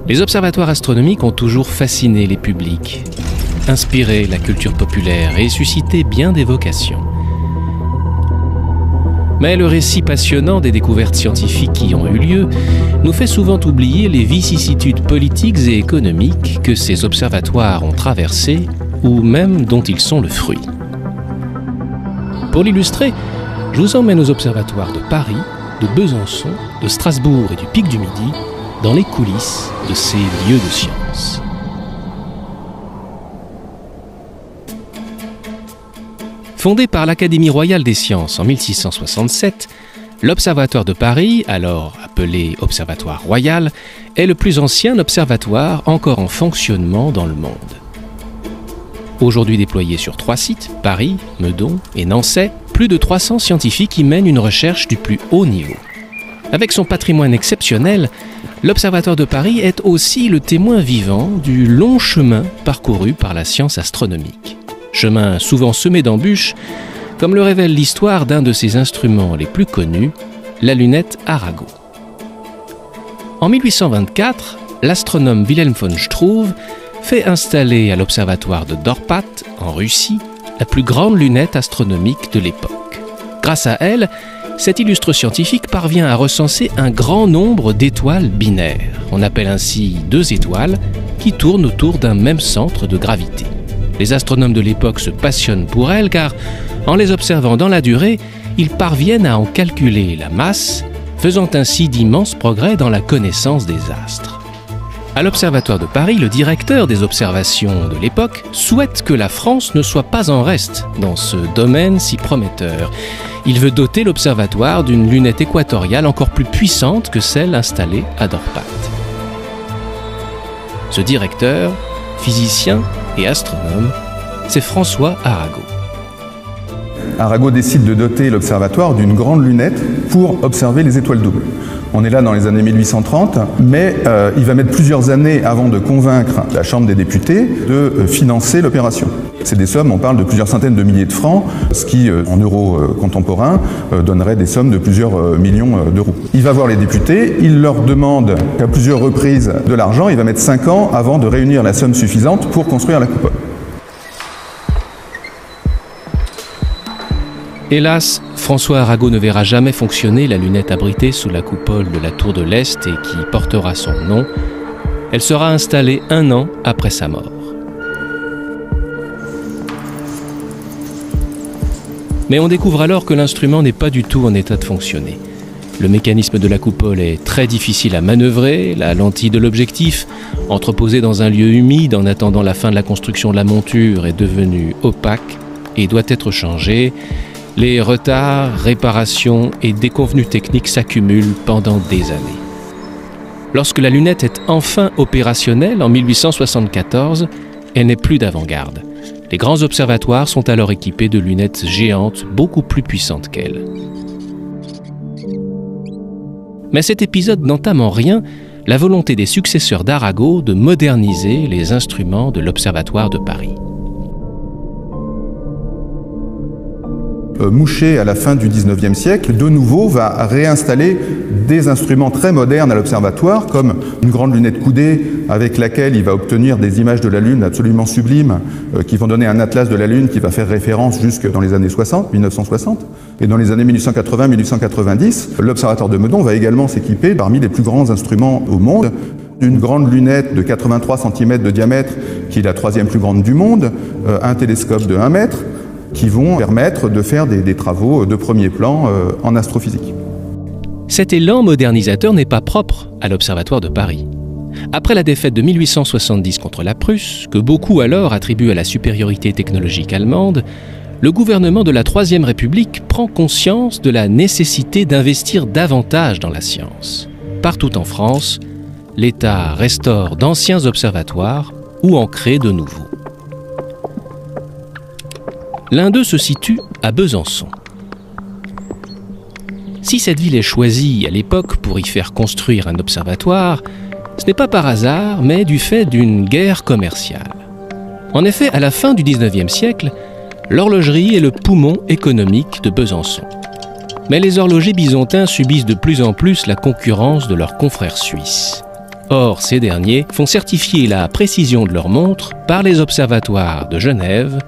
Les observatoires astronomiques ont toujours fasciné les publics, inspiré la culture populaire et suscité bien des vocations. Mais le récit passionnant des découvertes scientifiques qui ont eu lieu nous fait souvent oublier les vicissitudes politiques et économiques que ces observatoires ont traversées ou même dont ils sont le fruit. Pour l'illustrer, je vous emmène aux observatoires de Paris, de Besançon, de Strasbourg et du Pic du Midi, dans les coulisses de ces lieux de science. Fondé par l'Académie royale des sciences en 1667, l'Observatoire de Paris, alors appelé Observatoire royal, est le plus ancien observatoire encore en fonctionnement dans le monde. Aujourd'hui déployé sur 3 sites, Paris, Meudon et Nançay, plus de 300 scientifiques y mènent une recherche du plus haut niveau. Avec son patrimoine exceptionnel, l'Observatoire de Paris est aussi le témoin vivant du long chemin parcouru par la science astronomique. Chemin souvent semé d'embûches, comme le révèle l'histoire d'un de ses instruments les plus connus, la lunette Arago. En 1824, l'astronome Wilhelm von Struve fait installer à l'observatoire de Dorpat, en Russie, la plus grande lunette astronomique de l'époque. Grâce à elle, cet illustre scientifique parvient à recenser un grand nombre d'étoiles binaires. On appelle ainsi 2 étoiles qui tournent autour d'un même centre de gravité. Les astronomes de l'époque se passionnent pour elles car, en les observant dans la durée, ils parviennent à en calculer la masse, faisant ainsi d'immenses progrès dans la connaissance des astres. À l'Observatoire de Paris, le directeur des observations de l'époque souhaite que la France ne soit pas en reste dans ce domaine si prometteur. Il veut doter l'observatoire d'une lunette équatoriale encore plus puissante que celle installée à Dorpat. Ce directeur, physicien et astronome, c'est François Arago. Arago décide de doter l'observatoire d'une grande lunette pour observer les étoiles doubles. On est là dans les années 1830, mais il va mettre plusieurs années avant de convaincre la Chambre des députés de financer l'opération. C'est des sommes, on parle de plusieurs centaines de milliers de francs, ce qui, en euros contemporains, donnerait des sommes de plusieurs millions d'euros. Il va voir les députés, il leur demande à plusieurs reprises de l'argent, il va mettre 5 ans avant de réunir la somme suffisante pour construire la coupole. Hélas, François Arago ne verra jamais fonctionner la lunette abritée sous la coupole de la Tour de l'Est et qui portera son nom. Elle sera installée 1 an après sa mort. Mais on découvre alors que l'instrument n'est pas du tout en état de fonctionner. Le mécanisme de la coupole est très difficile à manœuvrer, la lentille de l'objectif, entreposée dans un lieu humide en attendant la fin de la construction de la monture, est devenue opaque et doit être changée. Les retards, réparations et déconvenues techniques s'accumulent pendant des années. Lorsque la lunette est enfin opérationnelle en 1874, elle n'est plus d'avant-garde. Les grands observatoires sont alors équipés de lunettes géantes beaucoup plus puissantes qu'elle. Mais cet épisode n'entame en rien la volonté des successeurs d'Arago de moderniser les instruments de l'Observatoire de Paris. Mouchet, à la fin du XIXe siècle, de nouveau va réinstaller des instruments très modernes à l'observatoire, comme une grande lunette coudée avec laquelle il va obtenir des images de la Lune absolument sublimes, qui vont donner un atlas de la Lune qui va faire référence jusque dans les années 60, 1960. Et dans les années 1880-1890, l'observatoire de Meudon va également s'équiper parmi les plus grands instruments au monde, une grande lunette de 83 cm de diamètre, qui est la 3e plus grande du monde, un télescope de 1 mètre, qui vont permettre de faire des travaux de premier plan en astrophysique. Cet élan modernisateur n'est pas propre à l'Observatoire de Paris. Après la défaite de 1870 contre la Prusse, que beaucoup alors attribuent à la supériorité technologique allemande, le gouvernement de la Troisième République prend conscience de la nécessité d'investir davantage dans la science. Partout en France, l'État restaure d'anciens observatoires ou en crée de nouveaux. L'un d'eux se situe à Besançon. Si cette ville est choisie à l'époque pour y faire construire un observatoire, ce n'est pas par hasard, mais du fait d'une guerre commerciale. En effet, à la fin du XIXe siècle, l'horlogerie est le poumon économique de Besançon. Mais les horlogers byzantins subissent de plus en plus la concurrence de leurs confrères suisses. Or, ces derniers font certifier la précision de leurs montres par les observatoires de Genève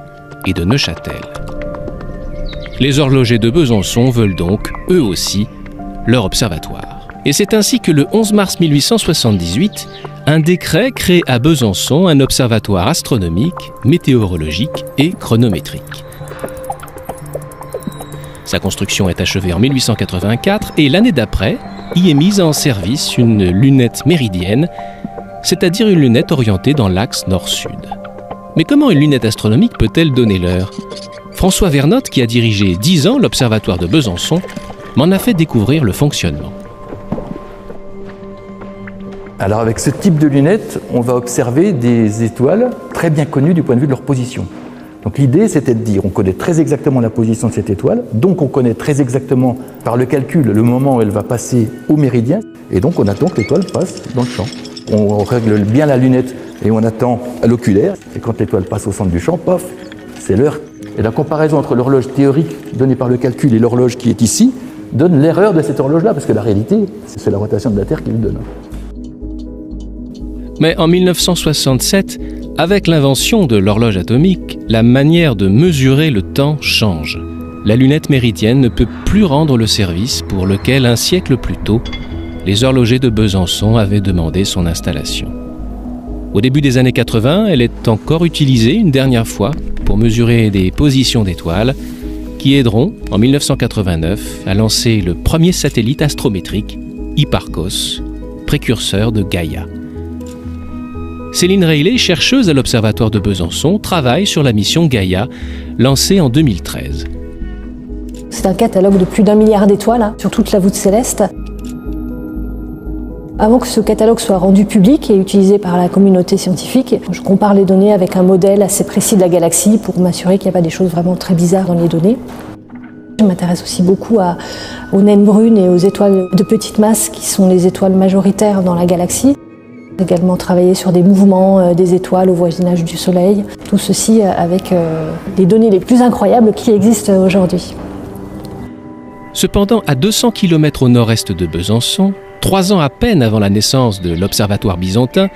et de Neuchâtel. Les horlogers de Besançon veulent donc, eux aussi, leur observatoire. Et c'est ainsi que le 11 mars 1878, un décret crée à Besançon un observatoire astronomique, météorologique et chronométrique. Sa construction est achevée en 1884 et l'année d'après, y est mise en service une lunette méridienne, c'est-à-dire une lunette orientée dans l'axe nord-sud. Mais comment une lunette astronomique peut-elle donner l'heure ? François Vernotte, qui a dirigé 10 ans l'Observatoire de Besançon, m'en a fait découvrir le fonctionnement. Alors avec ce type de lunettes, on va observer des étoiles très bien connues du point de vue de leur position. Donc l'idée, c'était de dire, on connaît très exactement la position de cette étoile, donc on connaît très exactement par le calcul le moment où elle va passer au méridien, et donc on attend que l'étoile passe dans le champ. On règle bien la lunette et on attend à l'oculaire, et quand l'étoile passe au centre du champ, paf, c'est l'heure. Et la comparaison entre l'horloge théorique donnée par le calcul et l'horloge qui est ici donne l'erreur de cette horloge-là, parce que la réalité, c'est la rotation de la Terre qui le donne. Mais en 1967, avec l'invention de l'horloge atomique, la manière de mesurer le temps change. La lunette méridienne ne peut plus rendre le service pour lequel, un siècle plus tôt, les horlogers de Besançon avaient demandé son installation. Au début des années 80, elle est encore utilisée une dernière fois pour mesurer des positions d'étoiles qui aideront, en 1989, à lancer le premier satellite astrométrique, Hipparcos, précurseur de Gaïa. Céline Reillet, chercheuse à l'Observatoire de Besançon, travaille sur la mission Gaïa, lancée en 2013. C'est un catalogue de plus d'1 milliard d'étoiles sur toute la voûte céleste. Avant que ce catalogue soit rendu public et utilisé par la communauté scientifique, je compare les données avec un modèle assez précis de la galaxie pour m'assurer qu'il n'y a pas des choses vraiment très bizarres dans les données. Je m'intéresse aussi beaucoup aux naines brunes et aux étoiles de petite masse qui sont les étoiles majoritaires dans la galaxie. J'ai également travaillé sur des mouvements des étoiles au voisinage du Soleil. Tout ceci avec les données les plus incroyables qui existent aujourd'hui. Cependant, à 200 km au nord-est de Besançon, 3 ans à peine avant la naissance de l'Observatoire byzantin,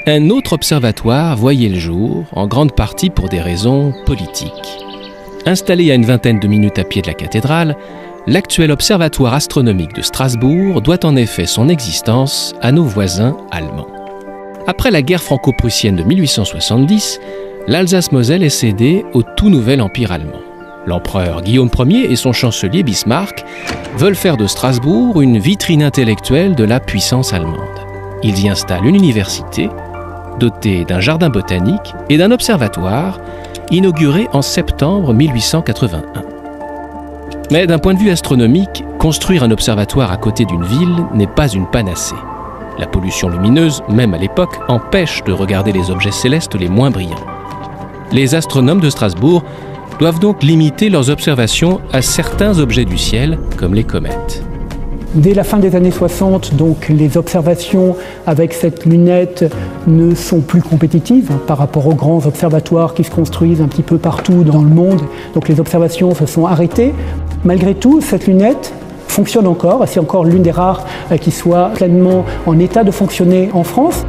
un autre observatoire voyait le jour, en grande partie pour des raisons politiques. Installé à une vingtaine de minutes à pied de la cathédrale, l'actuel observatoire astronomique de Strasbourg doit en effet son existence à nos voisins allemands. Après la guerre franco-prussienne de 1870, l'Alsace-Moselle est cédée au tout nouvel empire allemand. L'empereur Guillaume Ier et son chancelier Bismarck veulent faire de Strasbourg une vitrine intellectuelle de la puissance allemande. Ils y installent une université, dotée d'un jardin botanique et d'un observatoire, inauguré en septembre 1881. Mais d'un point de vue astronomique, construire un observatoire à côté d'une ville n'est pas une panacée. La pollution lumineuse, même à l'époque, empêche de regarder les objets célestes les moins brillants. Les astronomes de Strasbourg doivent donc limiter leurs observations à certains objets du ciel, comme les comètes. Dès la fin des années 60, donc, les observations avec cette lunette ne sont plus compétitives par rapport aux grands observatoires qui se construisent un petit peu partout dans le monde. Donc les observations se sont arrêtées. Malgré tout, cette lunette fonctionne encore. C'est encore l'une des rares qui soit pleinement en état de fonctionner en France.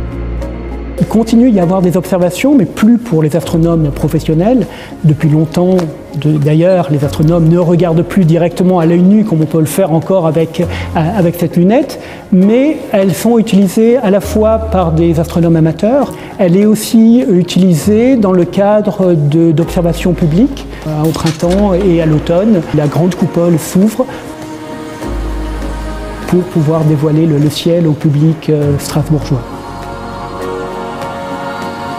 Il continue d'y avoir des observations, mais plus pour les astronomes professionnels. Depuis longtemps, d'ailleurs, les astronomes ne regardent plus directement à l'œil nu comme on peut le faire encore avec cette lunette, mais elles sont utilisées à la fois par des astronomes amateurs. Elle est aussi utilisée dans le cadre d'observations publiques. Au printemps et à l'automne, la grande coupole s'ouvre pour pouvoir dévoiler le ciel au public strasbourgeois.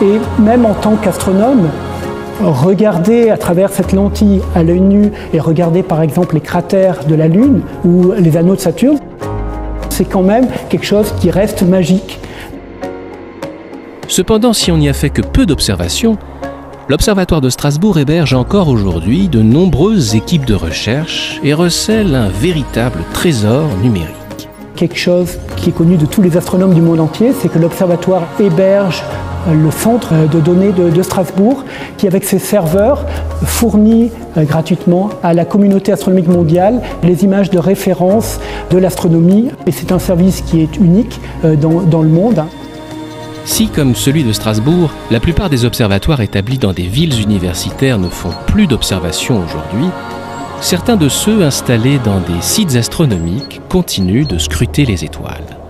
Et même en tant qu'astronome, regarder à travers cette lentille à l'œil nu et regarder par exemple les cratères de la Lune ou les anneaux de Saturne, c'est quand même quelque chose qui reste magique. Cependant, si on n'y a fait que peu d'observations, l'Observatoire de Strasbourg héberge encore aujourd'hui de nombreuses équipes de recherche et recèle un véritable trésor numérique. Quelque chose qui est connu de tous les astronomes du monde entier, c'est que l'Observatoire héberge le centre de données de Strasbourg, qui avec ses serveurs fournit gratuitement à la communauté astronomique mondiale les images de référence de l'astronomie. Et c'est un service qui est unique dans le monde. Si, comme celui de Strasbourg, la plupart des observatoires établis dans des villes universitaires ne font plus d'observations aujourd'hui, certains de ceux installés dans des sites astronomiques continuent de scruter les étoiles.